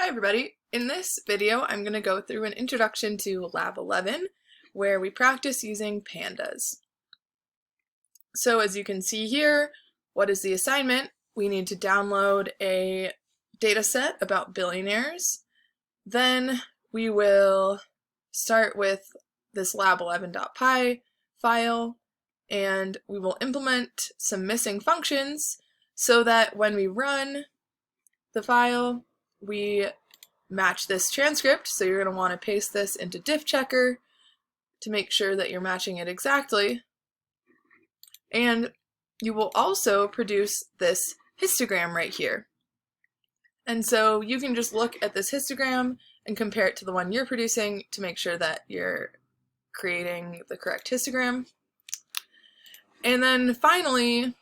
Hi everybody! In this video I'm going to go through an introduction to Lab 11 where we practice using pandas. So as you can see here, what is the assignment? We need to download a data set about billionaires. Then we will start with this lab11.py file and we will implement some missing functions so that when we run the file we match this transcript. So you're going to want to paste this into diffchecker to make sure that you're matching it exactly. And you will also produce this histogram right here. And so you can just look at this histogram and compare it to the one you're producing to make sure that you're creating the correct histogram. And then finally,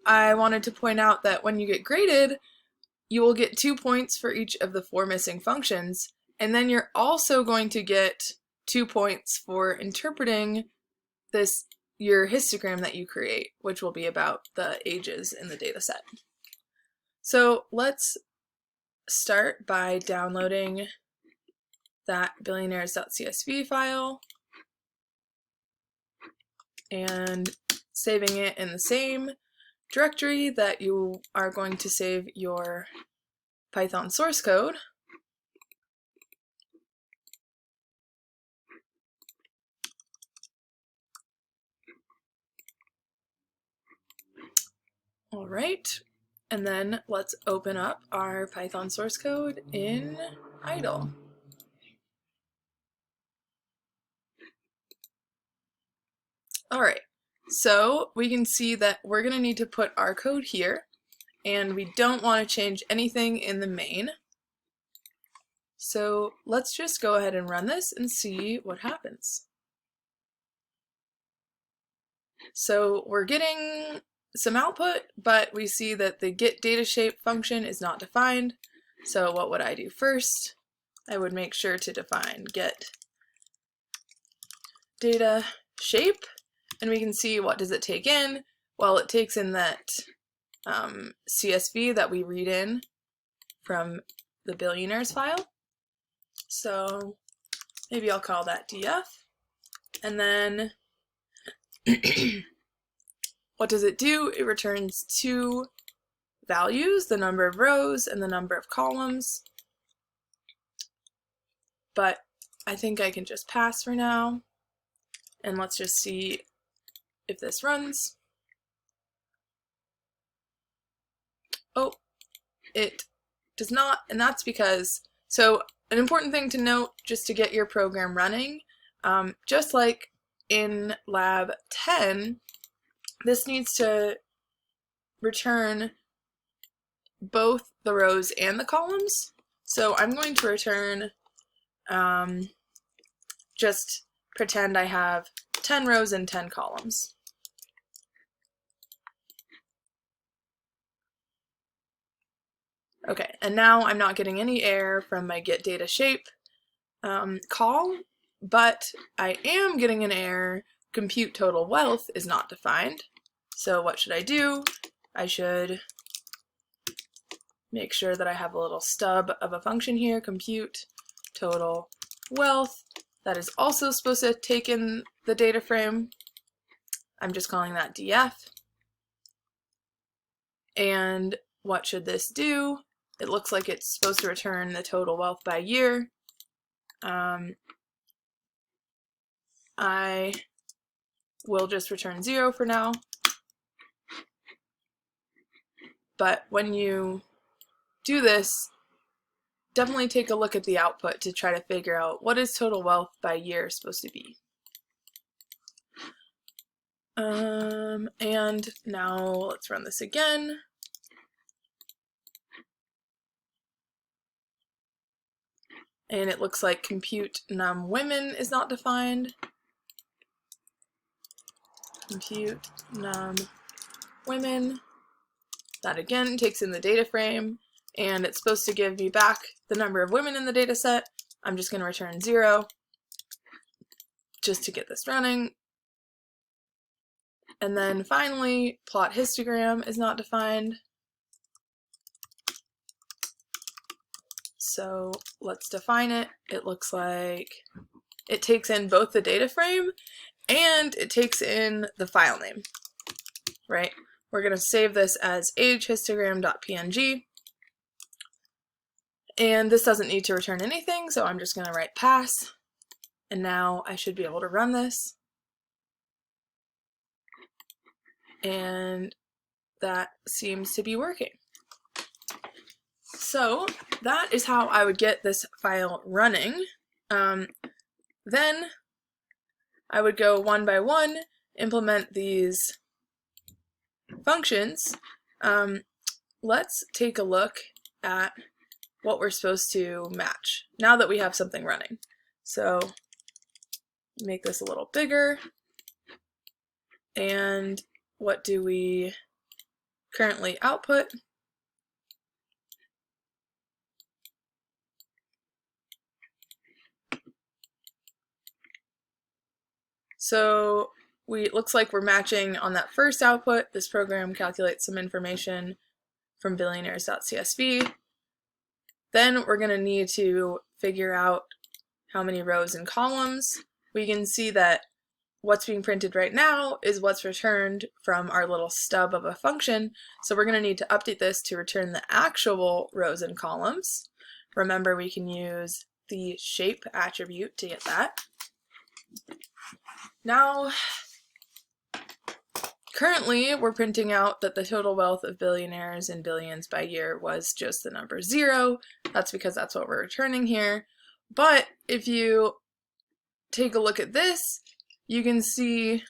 I wanted to point out that when you get graded, you will get 2 points for each of the 4 missing functions, and then you're also going to get 2 points for interpreting your histogram that you create, which will be about the ages in the data set. So let's start by downloading that billionaires.csv file and saving it in the same directory that you are going to save your Python source code. All right, and then let's open up our Python source code in idle. All right, so we can see that we're going to need to put our code here, and we don't want to change anything in the main. So let's just go ahead and run this and see what happens. So we're getting some output, but we see that the getDataShape function is not defined. So what would I do first? I would make sure to define getDataShape, and we can see what does it take in. Well, it takes in that CSV that we read in from the billionaires file. So maybe I'll call that df. And then what does it do? It returns 2 values, the number of rows and the number of columns. But I think I can just pass for now. And let's just see if this runs. Oh, it does not, and that's because, so an important thing to note just to get your program running, just like in Lab 10, this needs to return both the rows and the columns. So I'm going to return, just pretend I have 10 rows and 10 columns. Okay, and now I'm not getting any error from my getDataShape call, but I am getting an error. Compute total wealth is not defined. So what should I do? I should make sure that I have a little stub of a function here, compute total wealth. That is also supposed to take in the data frame. I'm just calling that df. And what should this do? It looks like it's supposed to return the total wealth by year. I will just return 0 for now. But when you do this, definitely take a look at the output to try to figure out what is total wealth by year supposed to be. And now let's run this again. And it looks like compute num women is not defined. Compute num women. That again takes in the data frame, and it's supposed to give me back the number of women in the data set. I'm just going to return 0 just to get this running. And then finally, plot histogram is not defined. So let's define it. It looks like it takes in both the data frame and it takes in the file name, right? We're going to save this as agehistogram.png. And this doesn't need to return anything, so I'm just going to write pass. And now I should be able to run this. And that seems to be working. So that is how I would get this file running. Then I would go one by one, implement these functions. Let's take a look at what we're supposed to match now that we have something running. So make this a little bigger. And what do we currently output? So it looks like we're matching on that first output. This program calculates some information from billionaires.csv. Then we're going to need to figure out how many rows and columns. We can see that what's being printed right now is what's returned from our little stub of a function. So we're going to need to update this to return the actual rows and columns. Remember, we can use the shape attribute to get that. Now, currently, we're printing out that the total wealth of billionaires in billions by year was just the number 0. That's because that's what we're returning here. But if you take a look at this, you can see,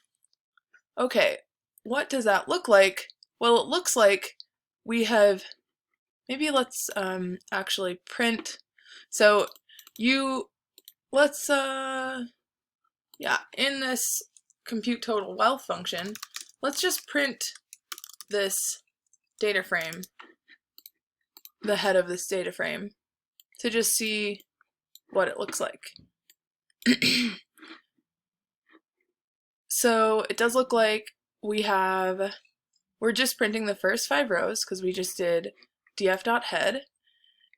okay, what does that look like? Well, it looks like we have, maybe let's actually print. So in this compute total wealth function, let's just print this data frame, the head of this data frame, to just see what it looks like. So it does look like we're just printing the first 5 rows because we just did df.head,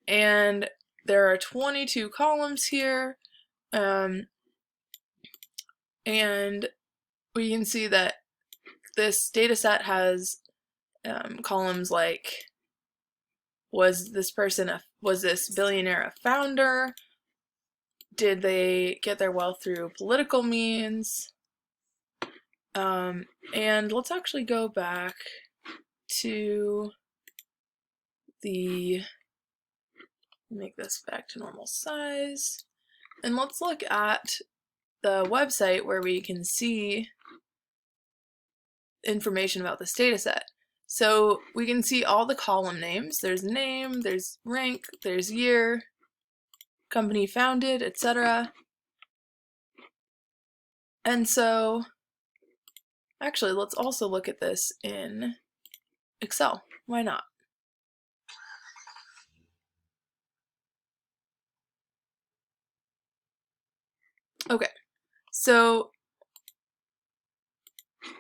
and there are 22 columns here, and we can see that this data set has columns like, was this billionaire a founder? Did they get their wealth through political means? And let's actually go back to make this back to normal size, and let's look at the website where we can see information about this data set. So we can see all the column names. There's name, there's rank, there's year, company founded, etc. And so, actually, let's also look at this in Excel. Why not? Okay, so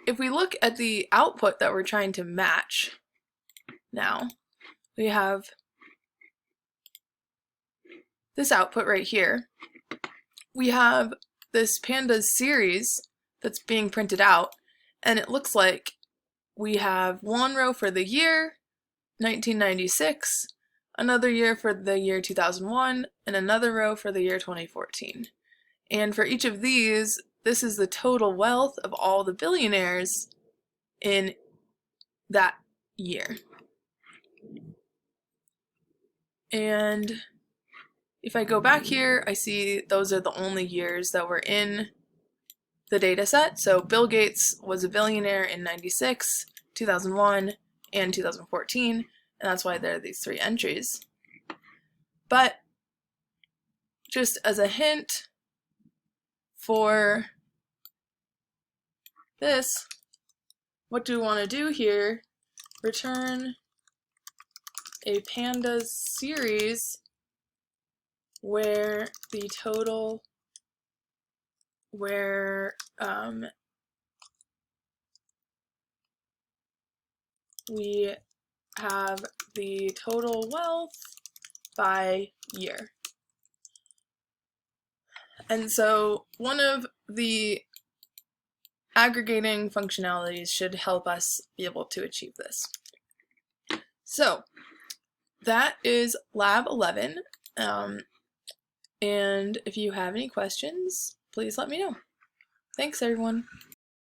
if we look at the output that we're trying to match now, we have this output right here. We have this pandas series that's being printed out, and it looks like we have one row for the year 1996, another year for the year 2001, and another row for the year 2014. And for each of these, this is the total wealth of all the billionaires in that year. And if I go back here, I see those are the only years that were in the data set. So Bill Gates was a billionaire in 96, 2001, and 2014, and that's why there are these 3 entries. But just as a hint for this, what do we want to do here? Return a pandas series where the total, we have the total wealth by year. And so one of the aggregating functionalities should help us be able to achieve this. So that is Lab 11. And if you have any questions, please let me know. Thanks, everyone.